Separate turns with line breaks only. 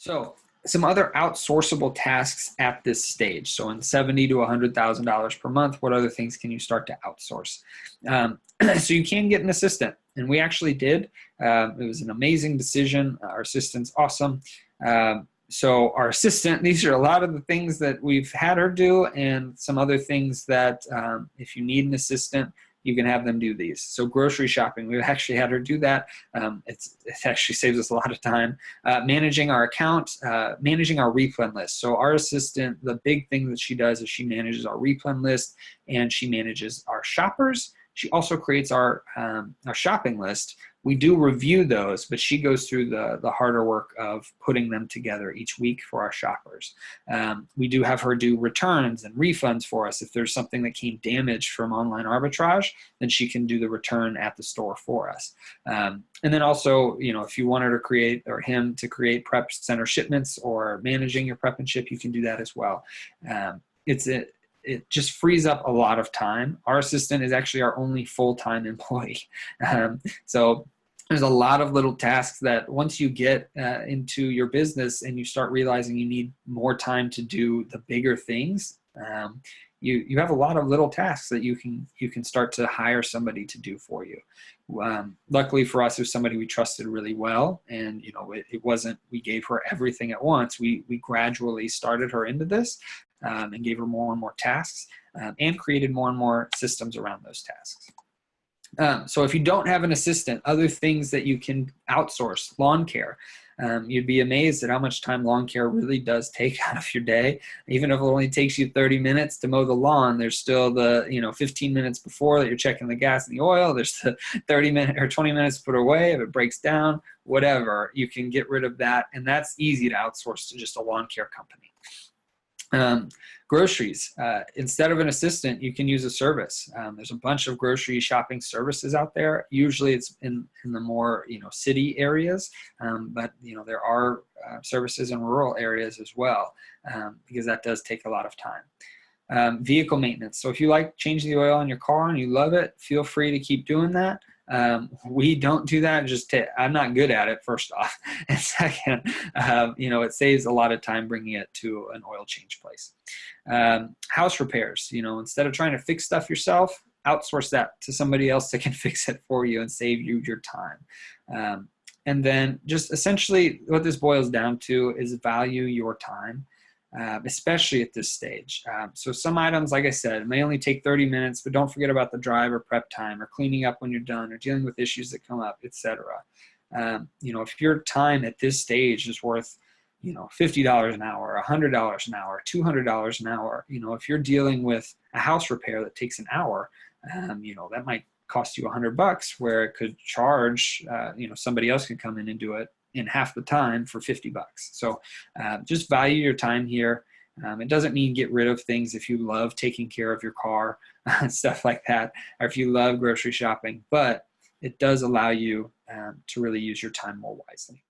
So some other outsourceable tasks at this stage. So in $70,000 to $100,000 per month, what other things can you start to outsource? So you can get an assistant, and we actually did. It was an amazing decision. Our assistant's awesome. So our assistant, these are a lot of the things that we've had her do, and some other things that if you need an assistant, you can have them do these. So grocery shopping, we've actually had her do that. It actually saves us a lot of time. Managing our account, managing our replen list. So our assistant, the big thing that she does is she manages our replen list, and she manages our shoppers. She also creates our shopping list. We do review those, but she goes through the harder work of putting them together each week for our shoppers. We do have her do returns and refunds for us. If there's something that came damaged from online arbitrage, then she can do the return at the store for us. And then also, if you want her to create, or him to create prep center shipments or managing your prep and ship, you can do that as well. It just frees up a lot of time. Our assistant is actually our only full-time employee. So there's a lot of little tasks that once you get into your business and you start realizing you need more time to do the bigger things, you have a lot of little tasks that you can start to hire somebody to do for you. Luckily for us, it was somebody we trusted really well, and it wasn't we gave her everything at once. We gradually started her into this and gave her more and more tasks and created more and more systems around those tasks. So if you don't have an assistant, other things that you can outsource: lawn care. You'd be amazed at how much time lawn care really does take out of your day. Even if it only takes you 30 minutes to mow the lawn, there's still the 15 minutes before that you're checking the gas and the oil. There's the 30 minutes or 20 minutes to put away if it breaks down, whatever. You can get rid of that, and that's easy to outsource to just a lawn care company. Groceries. Instead of an assistant, you can use a service. There's a bunch of grocery shopping services out there. Usually it's in the more city areas, but there are services in rural areas as well, because that does take a lot of time. Vehicle maintenance. So if you like changing the oil in your car and you love it, feel free to keep doing that. We don't do that. I'm not good at it, first off. And second, it saves a lot of time bringing it to an oil change place. House repairs, instead of trying to fix stuff yourself, outsource that to somebody else that can fix it for you and save you your time. And then just essentially what this boils down to is value your time. Especially at this stage. So some items, like I said, may only take 30 minutes, but don't forget about the drive or prep time or cleaning up when you're done or dealing with issues that come up, etc. If your time at this stage is worth, $50 an hour, $100 an hour, $200 an hour, if you're dealing with a house repair that takes an hour, that might cost you $100, where it could charge, somebody else can come in and do it in half the time for $50. So just value your time here. It doesn't mean get rid of things if you love taking care of your car and stuff like that, or if you love grocery shopping, but it does allow you to really use your time more wisely.